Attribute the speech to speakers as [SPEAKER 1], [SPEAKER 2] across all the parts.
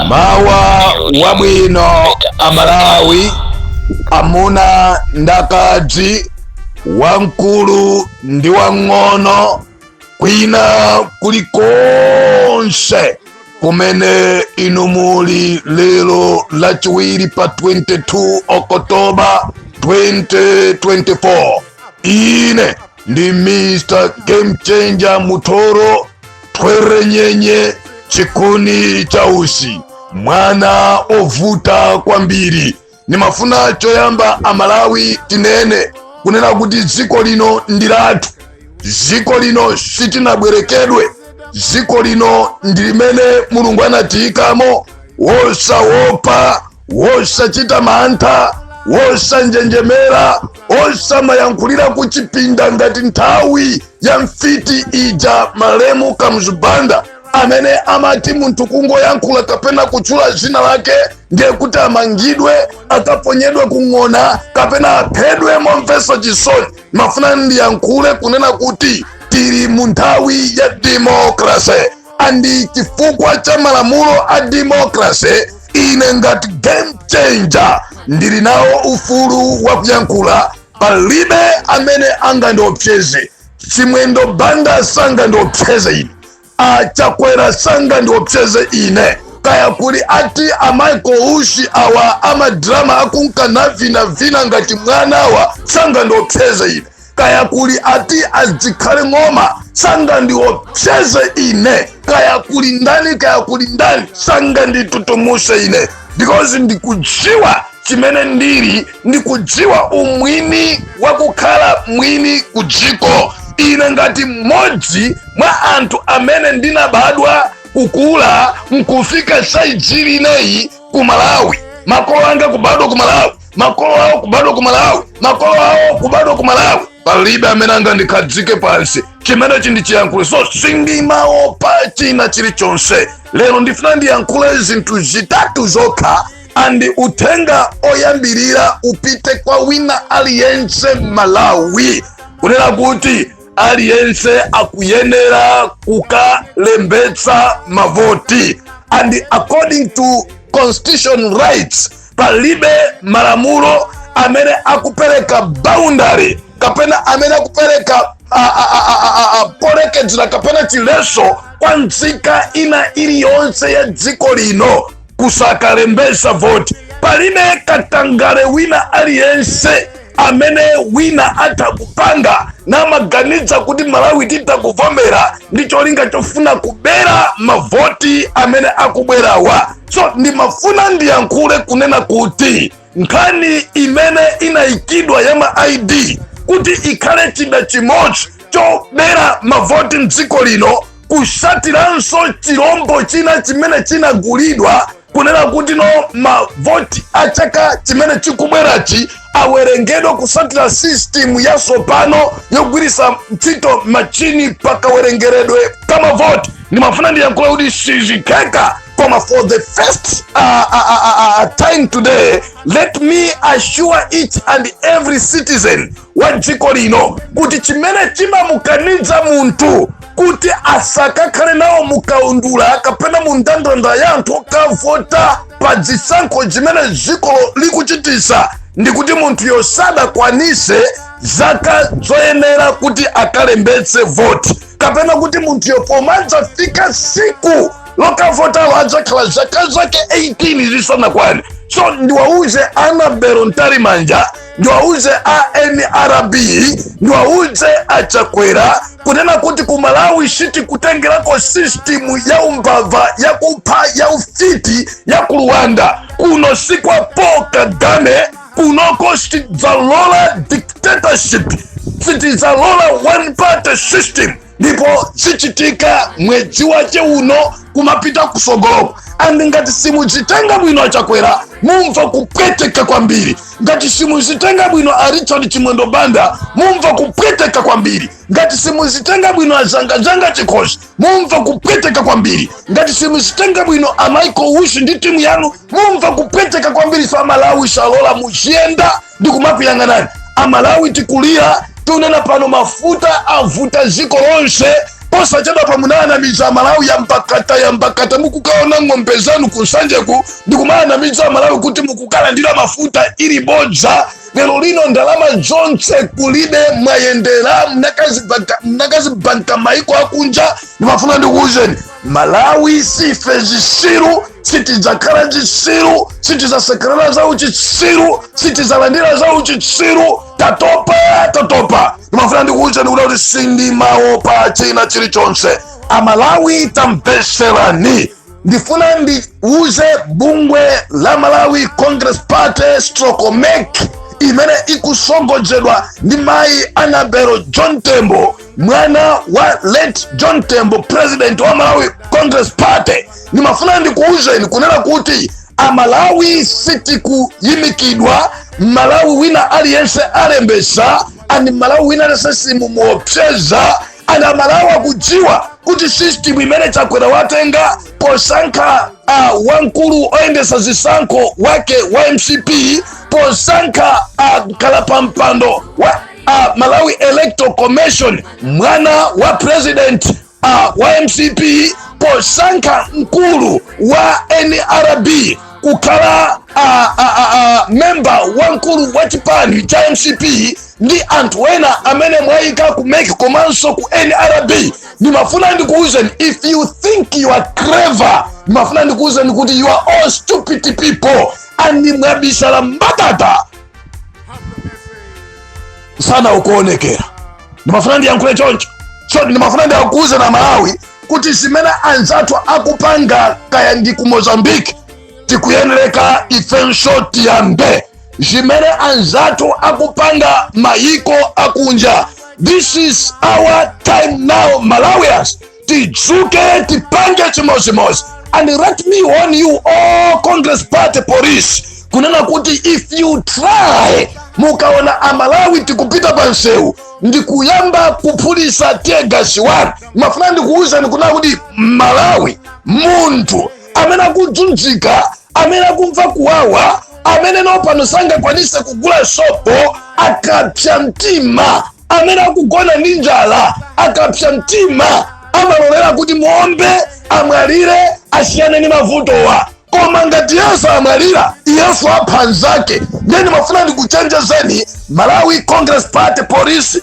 [SPEAKER 1] mawa wabwino amalawi amuna ndakadzi wankulu ndi wang'ono kwina kulikonse kumene inu muli lero lachiwiri pa 22 Oktoba 2024. Ine ndi Mr. Game Changer Mutoro Twerenyenye chikuni cha usi mwana ovuta kwambiri. Nimafuna choyamba amalawi tinene kunena kuti dziko lino ndilatu, dziko lino sitinabwerekedwe, dziko lino ndilimene Mulungu anatiyikamo, wosaopa, wosachita mantha, wosanjenjemera, osamayankhulira kuchipinda ngati nthawi ya mfiti ija Malemu Kamzubanda amene amati munthu kungoyankhula kapena kutchula dzina lake ndiye kuti amangidwe, akaponyedwe kung'ona kapena aphedwe momvesa chisoni. Mafuna ndiyankhule kunena kuti tili mu nthawi ya demokrasi, andi chifukwa cha malamulo a demokrasi ine ngati game changer ndili nawo ufulu wa kuyankhula. Palibe amene angandiopseze, Chimwendo Banda sangandiopseze ine, Chakwera sangandiopseze ine, kaya kuli ati Michael Ushi awa amadrama akunkana vina ngati mwana awa sangandiopseze ine, kaya kuli ati Azikhale ng'oma sangandiopseze ine, kaya kuli ndani sanganditutumuse ine, because ndikudziwa chimene ndili, ndikudziwa umwini wakukhala mwini kudziko. Ine ngati mmodzi mwa anthu amene ndinabadwa kukula nkufika saizi lineyi ku Malawi, makolo anga kubadwa ku Malawi, makolo awo kubadwa ku Malawi, makolo awo kubadwa ku Malawi, palibe amene angandikhadzike pansi chimene chindichiyankhule. So sindimaopa china chilichonse. Lero ndifuna ndiyankhule zinthu zitatu zokha, andi uthenga oyambirira upite kwa wina aliyense Malawi kunena kuti aliyense akuyenera kukalembetsa mavoti, and according to constitution rights palibe malamulo amene akupereka boundary kapena amene akupereka polekedzera kapena chileso kwa nzika ina iliyonse ya dziko lino kusakalembesa voti. Palibe katangale wina aliyense amene wina atakupanga na maganiza kuti Malawi titakuvomera ndi cholinga chofuna kubera mavoti amene akubwerawa. So ndimafuna ndiyankhule kunena kuti nkhani imene inayikidwa ya ma ID kuti ikhale chida chimodzi chobera mavoti mdziko lino, kusatiranso chirombo china chimene chinagulidwa kunena kuti no mavoti achaka chimene chikubwerachi awerengedwa kusatira system ya sopano yogwirisa ntchito machini pakawerengeredwe kama voti. Ndimafuna ndiyankhule kuti sizikeka, koma for the first time today, let me assure each and every citizen wa dziko lino kuti chimene chimamukaniza munthu kuti asakakhale nawo mukaundula kapena mundandanda ya anthu okavota pa zisankho zimene dziko likuchitisa ndi kuti munthu yosadakwanise zaka zoyenera kuti akalembetse voti, kapena kuti munthu yopomadza fika siku lokavota wadzakhala zaka zake 18 zisanakwane. So ndiwauze Anabelo Ntarimanja, ndiwauze ANRB, ndiwauze Achakwera kunena kuti ku Malawi siti kutengerako system ya umbava, ya kupha, ya ufiti, ya kuluwanda. Kuno sikwa Paul Kagame, kunoko sitidzalola dictatorship, sitidzalola one party system. Ndipo zichitika mwezi wache uno kumapita kusogoloko. Andi ngati simuzitenga bwino Achakwera mumva kupweteka kwambiri, ngati simuzitenga bwino Richard Chimwendo Banda mumva kupweteka kwambiri, ngati simuzitenga bwino Zanga Chikosi mumva kupweteka kwambiri, ngati simuzitenga bwino Michael Ushi ndi timu yanu mumva kupweteka kwambiri. So Malawi shalola muzienda ndi kumapiyang'anani. Amalawi tikulira tunena pano mafuta avuta ziko lonse posachedwa pamunana miza Malawi yambakata mukukaona ng'ombe zanu kusanjeku ndikumana miza Malawi kuti mukukala ndila mafuta ili bodza. Lero lino ndalama zonse kulibe mwayendera mnakazibanta maiko akunja. Nimafuna ndikuuzeni Malawi sife zisiru, sitidzakhala zisiru, sitidzasekerera za uchisiru, sitidzalandira za uchisiru. Tatopa. Nimafuna ndikuuzeni kuti sindimaopa china chilichonse. Amalawi tamveserani. Ndifuna ndiuze bungwe la Malawi Congress Party /MEC imene ikusogozedwa ndi mayi Annabel John Tembo, mwana wa late John Tembo, president wa Malawi Congress Party. Nimafuna ndikuuzeni kunena kuti Amalawi sitikuyimikidwa. Malawi wina aliyense alembesa, ani Malawi wina aliyense simuopseza, ana Malawi akudziwa kuti system imene chakwera watenga posankha wankulu oyendesa zisankho wake wa MCP, posankha kalapampando wa Malawi Electoral Commission, mwana wa president wa MCP, posankha mkulu wa NRB, kukala member wankulu wa chipani cha MCP, ndi anthu wena amene mwayika kumeki komanso ku NRB. Nimafuna ndikuuzeni, if you think you are clever, nimafuna ndikuuzeni kuti you are all stupid people, and mwabisala mbatata sana ukuonekera. Nimafuna ndiyankhule choncho. So nimafuna ndiyakuuze na Malawi kuti zimene anzathu akupanga kaya ndi ku Mozambique tikuyeneleka ifenso tiyambe. Zimene anzathu akupanga mayiko akunja. This is our time now, Malawians. Tidzuke tipange chimozimozi. And let me warn you all Congress Party police, kunena kuti if you try mukaona Amalawi tikupita panseu ndikuyamba kupulisa tegas 1, mafuna ndikuuza nikuna kuti Malawi muntu amene akudzunzika, amene akumva kuwawa, amene nopano sangakwanise kugula sopo akapsa mtima, amene akugona ndi njala akapsa mtima, amalolera kuti muombe amwalire asiyane ni mavutowa. Koma ngati Yesu amwalira, Yesu apha nzake. Ndeni mafuna ndikuchenjezeni Malawi Congress Party Police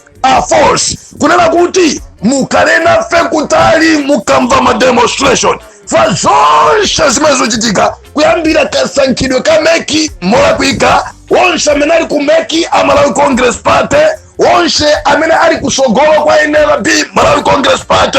[SPEAKER 1] Force kunena kuti mukalena fe kutali mukamva ma demonstration fa zonse zimene zochitika kuyambira kasankhidwe ka meki molakwika, wonse amene ali ku meki a Malawi Congress Party, wonse amene ali kusogolo kwa NRB Malawi Congress Party,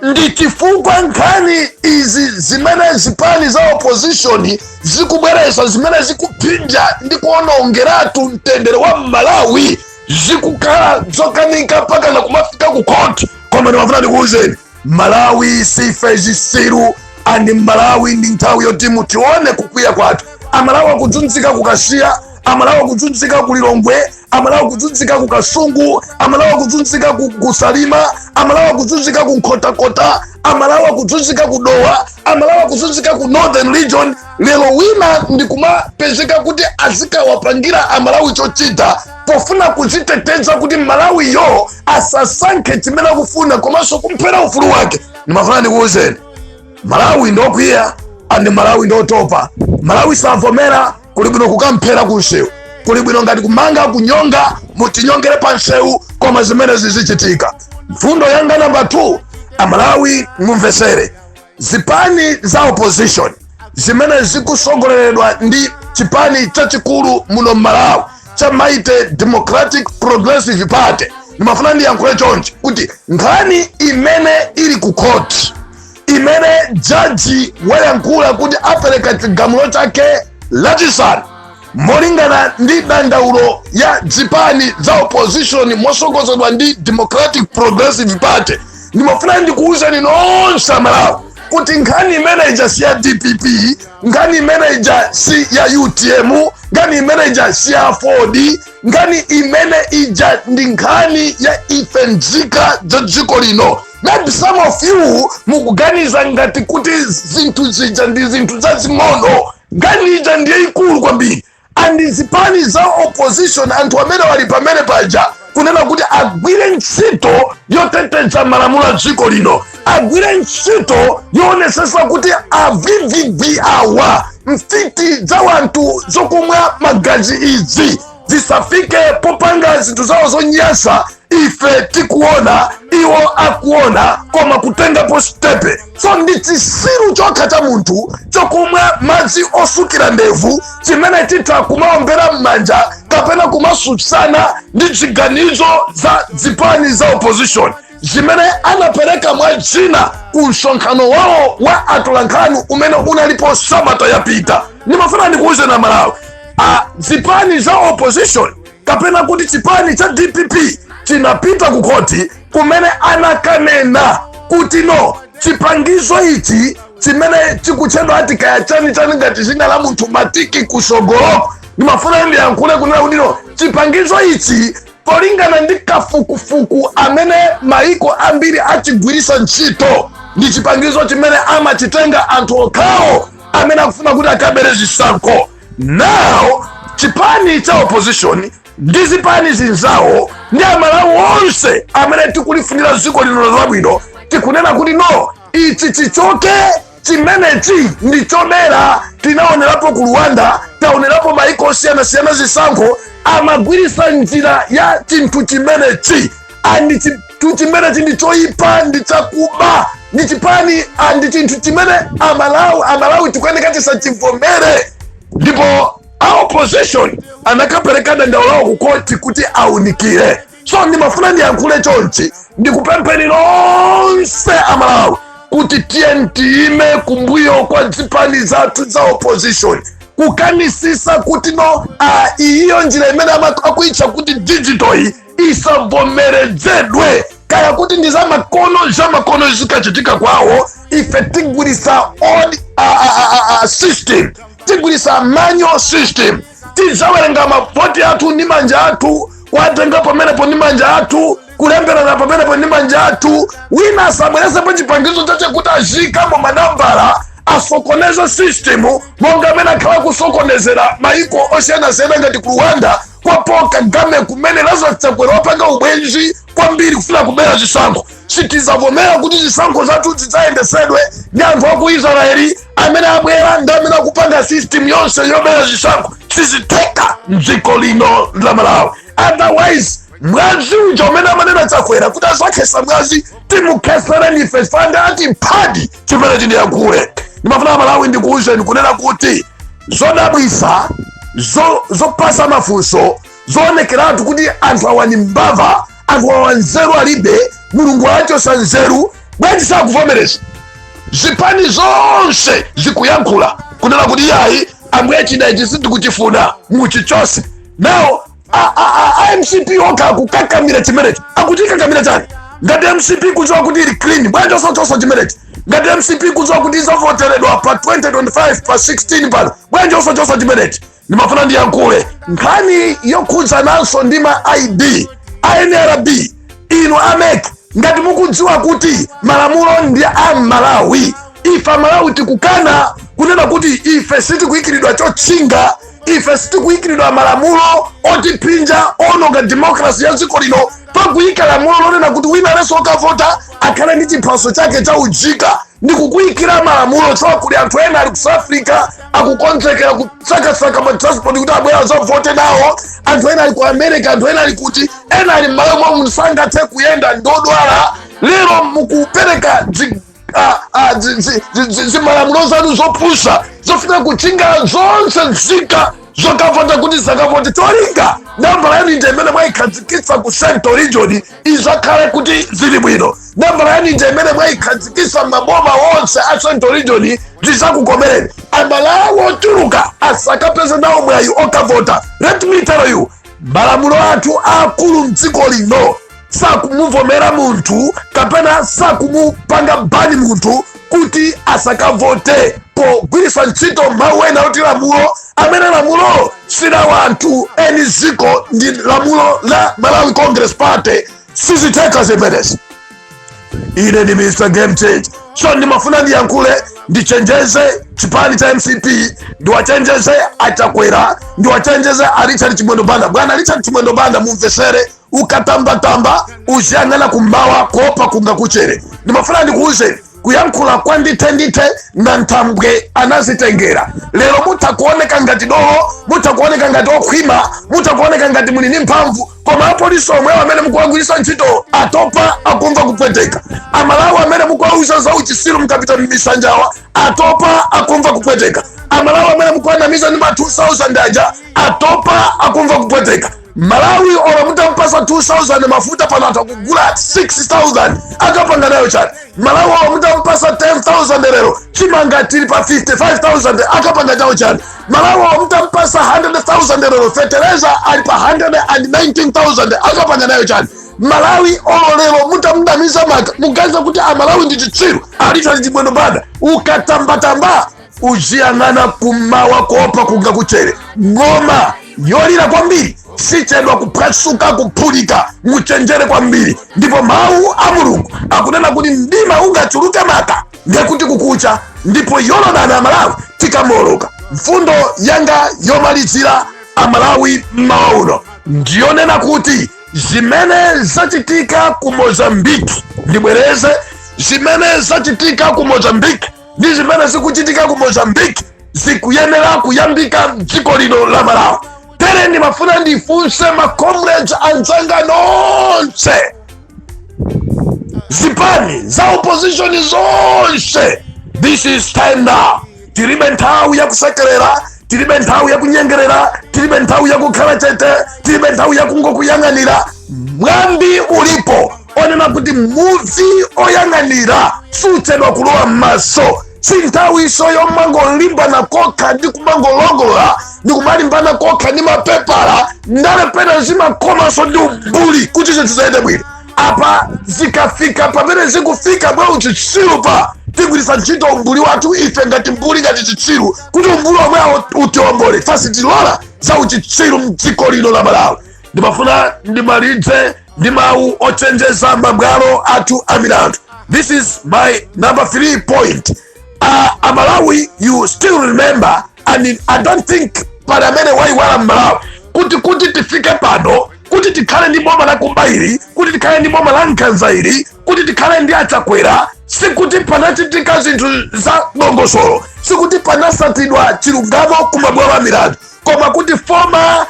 [SPEAKER 1] ndi chifukwa nkhani izi zimene zipani za opposition zikubweresa, zimene zikupinja ndi kuonongeratu mtendere wa Malawi, zikukhala zokanika paka na kumafika ku court. Koma ndimafuna ndikuuzeni Malawi sife zisiru, andi Malawi ndi nthawi yoti mutione kukwiya kwathu. Amalawi akudzunzika kukasiya, Amalawi akudzunzika kulilongwe, Amalawi akudzunzika kukasungu, Amalawi akudzunzika kusalima, Amalawi akudzunzika kunkotakota, Amalawi akudzunzika kudowa, Amalawi akudzunzika ku northern region. Lero wina ndikumapezeka kuti azikawapangira Amalawi chochita pofuna kuziteteza kuti Malawi yo asasankhe chimene akufuna komanso kumphera ufulu wake. Nimafuna ndikuuzeni Malawi ndokwiya andi Malawi ndotopa. Malawi savomera kuli bwino kukamphera kunsewu, kuli bwino ngati kumanga kunyonga mutinyongere pansewu, koma zimene zizichitika. Mfundo yanga namba 2, Amalawi mumvesere zipani za opposition zimene zikusogoleredwa ndi chipani chachikulu muno Malawi cha Maite Democratic Progressive Party. Nimafuna ndiyankhule chonchi kuti nkhani imene ili ku court, imene jaji wayankhula kuti apereka chigamulo chake lachisanu molingana ndi dandaulo ya zipani za opposition mosogozedwa ndi Democratic Progressive Party. Nimafuna ndikuuzeni nonse Malawi kuti nkhani imene ija si ya DPP, nkhani imene ija si ya UTM, nkhani imene ija si ya Ford, nkhani imene ija ndi nkhani ya ifenzika za dziko lino. Maybe some of you mukuganiza ngati kuti zinthu zija ndi zinthu zazing'ono, nkhani ija ndiye ikulu kwambiri. Andi zipani za opposition anthu amene wali pamene paja kunena kuti agwire ntchito yoteteza malamulo a dziko lino, agwire ntchito yoonetsetsa kuti avvv awa mfiti za wanthu zokumwa magazi idzi zisafike popanga zinthu zawo zonyasa ife tikuona iwo akuona koma kutengapo stepe. So ndi chisiru chokha cha munthu chokumwa madzi osukira ndevu chimene titha kumaombera m'manja kapena kumasutsana ndi ziganizo za zipani za opposition zimene anapereka mwa dzina ku msonkhano wawo wa atolankhani umene unalipo sabata yapita. Nimafuna ndikuuze na Malawi, zipani za opposition kapena kuti chipani cha DPP chinapita ku koti kumene anakanena kuti no chipangizo ichi chimene chikutchedwa ati kaya chani ngati zina la munthu matiki kusogoloko. Nimafuna ndiyankhule kunena kuti no chipangizo ichi polingana ndi kafukufuku amene maiko ambiri achigwirisa ntchito ndi chipangizo chimene amachitenga anthu okhawo amene akufuna kuti akabere zisankho. Now chipani cha opposition ndi zipani zinzawo ndi amalawi onse amene tikulifunira dziko lino labwino tikunena kuti no ichi chichoke, chimenechi ndi chodera. Tinaonerapo ku Rwanda, taonerapo maiko osiyanasiyana zisankho amagwirisa njira ya chinthu chimenechi, andi chinthu chimenechi ndi choyipa, ndi chakuba, ndi chipani, andi chinthu chimene amalawi tikuyeneka tisachivomere. Ndipo a opposition anakapereka dandawo lawo ku koti kuti aunikire. So ndimafuna ndiyankhule chonchi, ndikupempheni nonse amalawi kuti tiyime kumbuyo kwa zipani zathu za opposition kukanisisa kuti no iyo njira imene akuitcha kuti digital isavomerezedwe, kaya kuti ndi zamakono zikachitika kwawo. Ife tigwirisa old system, tigwirisa manual system, tizawerenga mavoti athu ndi manja athu, kuwatenga pamenepo ndi manja athu, kulemberana pamenepo ndi manja athu. Wina asabweresepo chipangizo chache kuti azikamo manambala asokoneza system monga amene akhala kusokonezera maiko osiyanasiyana ngati ku Rwanda kwa Paul Kagame kumene Lazarus Chakwera wapanga ubwenzi kwambiri kufuna kubera zisankho. Sitizavomera kuti zisankho zathu zidzayendesedwe ndi anthu aku Israeli amene abwera ndi amene akupanga system yonse yobera zisankho. Siziteka mdziko lino la Malawi. Otherwise mwazi uja umene amanena Chakwera kuti azakhesa mwazi timukhesereni ife fanda ati mphadi chimene chindiyakule. Nimafuna Malawi ndikuuzeni kunena kuti zodabwisa zopasa mafunso zoonekera anthu kuti anthu awa ni mbava, anthu awa nzeru alibe, mulungu achosa nzeru. Bwanji sakuvomereza zipani zonse zikuyankhula kunena kuti yayi ambuye chida ichi sitikuchifuna muchichose. Now MCP okha akukakamira chimenechi, akuchikakamira chani? Ngati MCP kudziwa kuti ili clean, bwanji osochosa chimenechi? Ngati MCP kudziwa kuti izavoteredwa pa 2025 pa 16 pano, bwanji osochosa chimenechi? Nimafuna ndiyankhule nkhani yokhudza nanso ndi ma ID ANRB ino ameke. Ngati mukudziwa kuti malamulo ndi a Malawi, ife Malawi tikukana kunena kuti ife sitikuikiridwa chotchinga, ife sitikuikiridwa malamulo otipinja ononga demokrasi ya dziko lino. Pakuyika lamulo lonena kuti wina alenso okavota akhale ndi chiphaso chake cha ujika ndi kukuyikira malamulo. So kuli anthu ena ali ku South Africa akukonzekera kusakasaka ma transport kuti abwera azavote nawo, anthu ena ali ku America, anthu ena ali kuti, ena ali m'malo mwa musangathe kuyenda ndodwala. Lero mukupereka zimalamulo zanu zopusa zofuna kuchinga zonse nzika zokavota kuti zakavote cholinga nambala yanu ija imene mwayikhazikitsa ku Central Region izakhale kuti zili bwino. Nambala yanu ija imene mwayikhazikitsa maboma onse a Central Region zizakukomereni. Amalawi ochuluka asakapeze nawo mwayi okavota. Let me tell you, malamulo athu akulu mdziko lino sakumuvomera munthu kapena sakumupanga bani munthu kuti asakavote pogwirisa ntchito mawu ena oti lamulo amene lamulo sila wanthu eni ziko ndi lamulo la Malawi Congress Party siziteka zimenezi. Ine ndi Mr. Game Change. So ndimafuna ndiyankhule, ndichenjeze chipani cha MCP, ndiwachenjeze Achakwera, ndiwachenjeze Richard Chimwendo Banda. Bwana Richard Chimwendo Banda mumvesere ukatambatamba uziyang'ana kumbawa kuopa kungakuchere. Ndimafuna ndikuuze kuyankhula kwa ndite na ntambwe anazitengera. Lero mutakuoneka ngati dolo, mutakuoneka ngati okhwima, mutakuoneka ngati muli ndi mphamvu, koma apolisi omwe amene mukuwagwiritsa ntchito atopa akumva kupweteka. Amalawi amene mukuwauza za uchisiru mkapita m'misanjawa atopa akumva kupweteka. Amalawi amene mukuwanamiza ndi ma 2000 aja atopa akumva kupweteka. Malawi ora mutampasa 2000 mafuta pano atakugula 6000 akapanga nayo chani. Malawi ora mutampasa 10000 lero chimanga tili pa 55000 akapanga nayo chani. Malawi ora mutampasa 100000 lero fertilizer ali pa 119000 akapanga nayo chani. Malawi ora lero mutamdamiza maka mugaza kuti Malawi ndi chitsiru alita ndi bwino bada ukatambatamba uziyang'ana kumawa kuopa kungakuchere. Ngoma yolira kwambiri sichedwa kupasuka kuphulika muchenjere kwambiri. Ndipo mawu a Mulungu akunena kuti mdima ungachuluke maka ngekuti kukucha. Ndipo Yorodani Amalawi tikamoloka. Mfundo yanga yomalizira Amalawi mmawa uno ndiyonena kuti zimene zachitika ku Mozambiki, ndibwereze zimene zachitika ku Mozambiki ndi zimene zikuchitika ku Mozambiki zikuyenera kuyambika dziko lino la Malawi. Tere ndimafuna ndifunse ma comrades anzanga nonse, zipani za opposition zonse, this is time now. Tilibe nthawi ya kusekerera, tilibe nthawi ya kunyengerera, tilibe nthawi ya kukhala chete, tilibe nthawi ya kungokuyang'anira. Mwambi ulipo onena kuti muvi oyang'anira suchedwa kulowa m'maso. Sinthawi iso yomangolimbana kokha ndi kumangolongola ndi kumalimbana kokha ndi mapepala ndale pena zimakomanso ndi ubuli kuti zizayende bwino. Apa zikafika pamene zikufika bwa uchitsiru pa tigwiritsa ntchito umbuli wathu ife ngati mbuli ngati chitsiru kuti umbuli omwe utiwombole fasi tilola za uchitsiru mdziko lino la Malawi. Ndimafuna ndimalize ndi mawu ochenjeza mabwalo athu a milandu. This is my number 3 point. Malawi, you still remember, and I don't think paramene waiwala Malawi kuti tifike pano, kuti tikhale ndi boma la Kumbairi, kuti tikhale ndi boma la Nkhanzairi, kuti tikhale ndi achakwera, sikuti panachitika zinthu za dongosolo, sikuti panasatidwa chilungamo kumabwalo a milandu, koma kuti former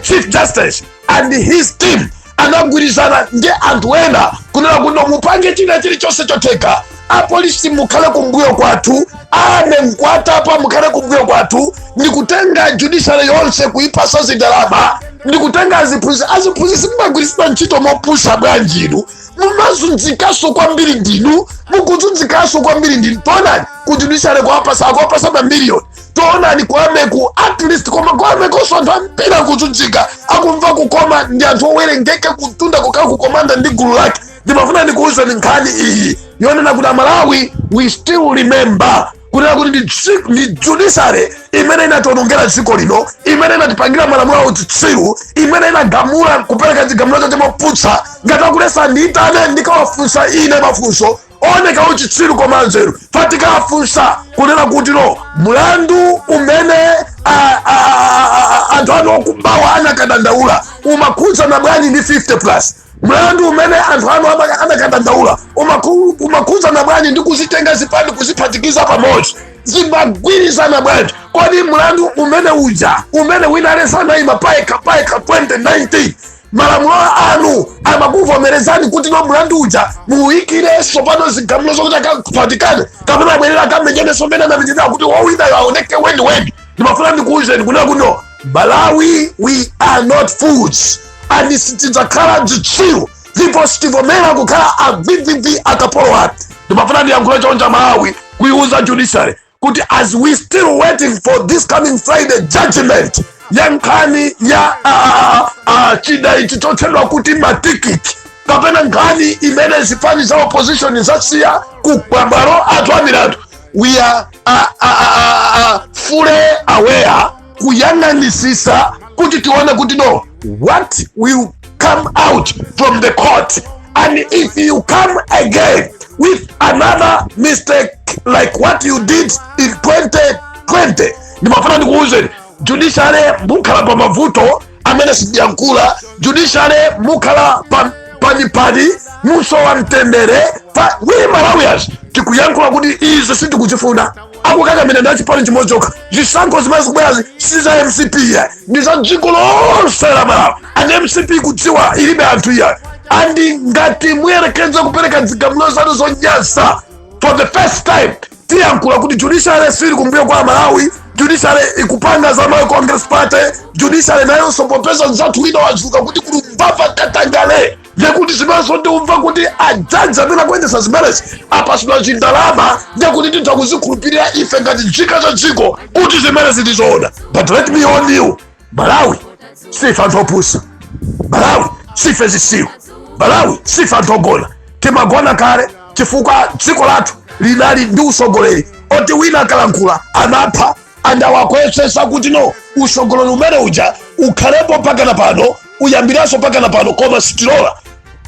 [SPEAKER 1] Chief Justice and his team anagwirizana ndi anthu ena kunena kuti mupange china chilichonse chotheka. Apolisi mukhale kumbuyo kwathu, ane mkwata apa mukhale kumbuyo kwathu, ndikutenga judiciary yonse kuipasa zindalama, ndikutenga aziphunzitsi simagwiritsa ntchito mopusa bwanjinu, mumazunzikaso kwambiri ndinu, mukuzunzikaso kwambiri ndinu. Tonani ku judiciary kuwapasa mamiliyoni, tonani kuameku at least koma kuamekoso anthu ampira kuzunzika akumva kukoma ndi anthu owerengeke kutunda kukhala kukomanda ndi gulu lake. Ndimafuna ndikuuza nkhani iyi yonena kuti Malawi we still remember kunena kuti ndi judiciary imene inatonongera dziko lino, imene inatipangira malamulo a uchitsiru, imene inagamula kupereka chigamulo chache moputsa ngati akulesa ndiyitane ndikawafunsa ine mafunso oneka uchitsiru koma nzeru fatikawafunsa kunena kuti no mulandu umene anthu anu okumbawa anakadandaula umakhudza na bwanji ndi 50+. Mlandu umene anthu anu anakadandaula umakhudza na bwanji ndi kuzitenga zipani kuziphatikiza pamodzi zimagwirizana bwanji. Kodi mlandu umene uja umene wina alesanaima paeka 2019 malamulo anu amakuvomerezani kuti no mlandu uja muikireso pano zigamulo zokuti akaphatikane kapena abwerera akamenyeneso mene anamenyera kuti wowinayo aoneke weni. Ndimafuna ndikuuzeni kunena kuno Malawi we are not fools. And sitidzakhala dzitsiru ndipo sitivomera kukhala avivivi akapolo ati. Ndimafuna ndiyankhule chonja Malawi kuiuza judiciary kuti as we still waiting for this coming Friday judgment ya nkhani ya chida ichi chotchedwa kuti matikiti kapena nkhani imene zipani za opposition zasiya ku mabwalo athu a milandu, we are fully aware kuyang'anisisa kuti tione kuti no what will come out from the court, and if you come again with another mistake like what you did in 2020, ndimafuna ndikuuzeni judiciary mukhala pa mavuto amene sidiyankhula judiciary mukhala panipani muso wa mtendere we Malawians tikuyankhula kuti izi sitikuchifuna akukakamira ndi chipani chimodzi chokha zisankho zimene zikubwerazi si za MCP ya ndi za dziko lonse la Malawi and MCP kudziwa ilibe anthu iya andi ngati muyerekeza kupereka zigamulo zanu zonyansa for the first time tiyankhula kuti judiciary sili kumbuyo kwa Malawi, judiciary ikupanga za Malawi Congress Party, judiciary nayo popeza nzathu wina wazuka kuti kulumbafa katangale nekuti zimenezo ndiumva kuti ajaji amene akuyendesa zimenezi apasula chindalama ndekuti titakuzikhulupirira ife ngati nzika za dziko kuti zimenezi ndizoona. But let me warn you, Malawi sife anthu opusa, Malawi sife zisilu, Malawi sife anthu ogona. Timagona kale chifukwa dziko lathu linali ndi usogoleri oti wina akalankhula anapha andawakuyesesa kuti no usogoleri umene uja ukhalepo pakana pano uyambiranso pakana pano koma sitilola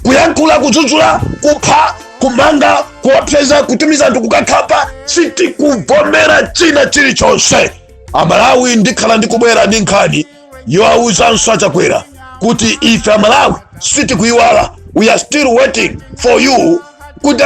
[SPEAKER 1] kuyankhula kudzudzula kupha kumanga kuwapseza kutumiza anthu kukakhapa sitikuvomera china chilichonse. Amalawi ndikhala ndikubwera ndi nkhani yowawuzanso achakwera kuti ife Amalawi sitikuyiwala. We are still waiting for you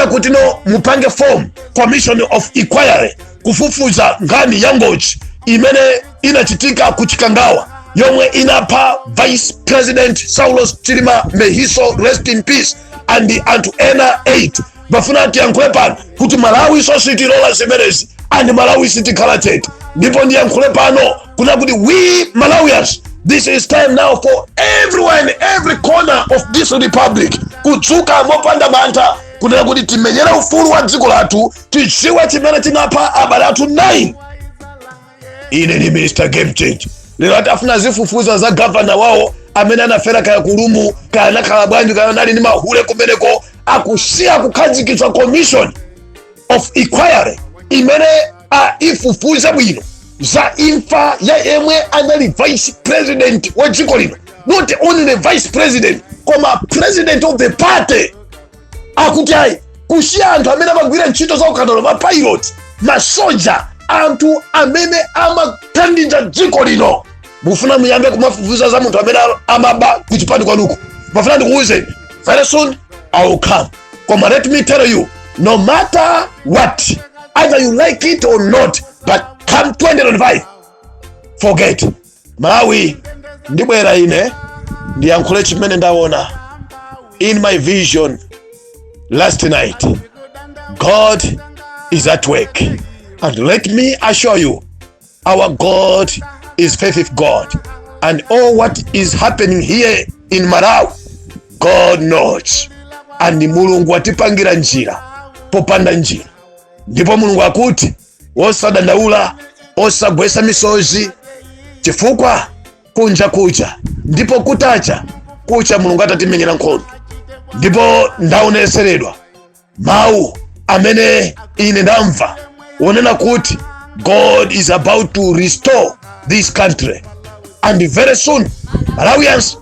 [SPEAKER 1] kuti no mupange form commission of inquiry kufufuza nkhani ya ngozi imene inachitika kuchikangawa yomwe inapha Vice President Saulos Chilima Mehiso, rest in peace, and anthu ena 8 bafuna tiyankhule pano kuti Malawi so sitilola zimenezi and Malawi sitikhala chete. Ndipo ndiyankhule pano kuna kuti we Malawians, this is time now for everyone in every corner of this republic kudzuka mopanda mantha kunena kuti timenyera ufulu wa dziko lathu tidziwe chimene chinapha abale athu 9. Ine ni Mr. Game Change. Lero atafuna zifufuza za governor wawo amene anafera kaya kulumu kaya anakhala bwanji kaya nali ni mahule kumeneko akusiya kukhazikitsa commission of inquiry imene ifufuza bwino za imfa ya yemwe anali vice president wa dziko lino, not only the vice president koma president of the party. Akuti ayi kusiya anthu amene amagwira ntchito za ukadaulo, mapilot, masoja, anthu amene amathandiza dziko lino. Mufuna muyambe kumafufuza za munthu amene amaba kuchipani kwanuko. Mafuna ndikuwuzeni, very soon I will come. Koma let me tell you, no matter what, either you like it or not, but come 2025, forget. Malawi ndibwera ine ndiyankhule chimene ndaona in my vision last night. God is at work, and let me assure you, our God is faithful God, and all what is happening here in Malawi, God knows. And Mulungu atipangira njira popanda njira. Ndipo Mulungu akuti osadandaula, osagwesa misozi, chifukwa kunja kucha ndipo kutacha kucha Mulungu atatimenyera nkhondo. Ndipo ndaoneseredwa mawu amene ine ndamva wonena kuti God is about to restore this country, and very soon Malawians,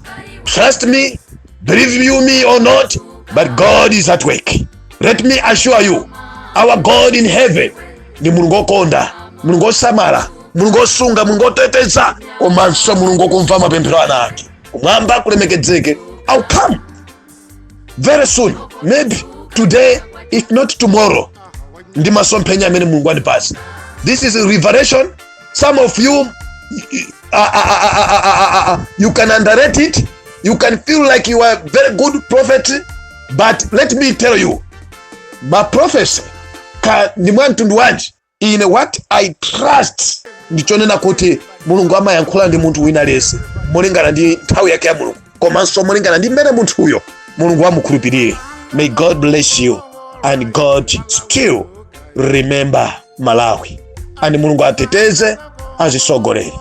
[SPEAKER 1] trust me, believe you me or not, but God is at work. Let me assure you, our God in heaven ni Mulungu okonda, Mulungu osamala, Mulungu osunga, Mulungu oteteza, komanso Mulungu okumva mapemphero ake. Kumwamba kulemekedzeke. I'll come very soon, maybe today, if not tomorrow. Ndi masomphenya amene Mulungu andipasa. This is a revelation. Some of you, you can underrate it. You can feel like you are a very good prophet, but let me tell you, my prophecy ni mwantundu wanji in what I trust ndichonena kuti Mulungu amayankhula ndi munthu wina lese molingana ndi nthawi yake ya Mulungu, komanso molingana ndi mmene munthu uyo Mulungu amukhulupirire. May God bless you, and God still remember Malawi, and Mulungu ateteze azisogoleri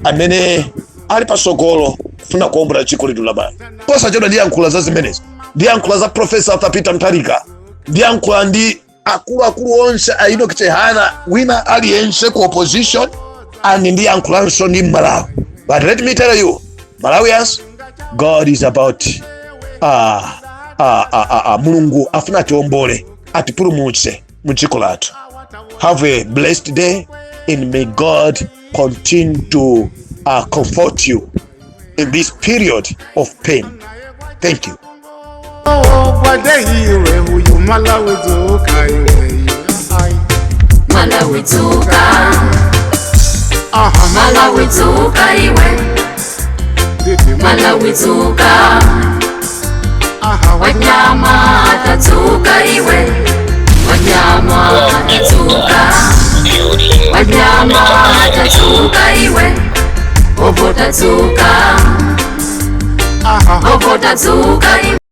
[SPEAKER 1] amene ali pasogolo kufuna kuombera dziko litu labani. Posachedwa ndiyankhula za zimenezi, ndiyankhula za Professor Peter Mutharika, ndiyankhula ndi akulu onse aino kichehana wina aliyense ku opposition, and ndiyankhulanso ndi Malawi. But let me tell you, Malawians, God is about Mulungu afuna atiwombole, atipulumutse mu dziko lathu. Have a blessed day, and may God continue to comfort you in this period of pain. Thank you.
[SPEAKER 2] Wanyama atatuka iwe, wanyama atatuka, wanyama atatuka iwe, obo tatuka, obo tatuka iwe.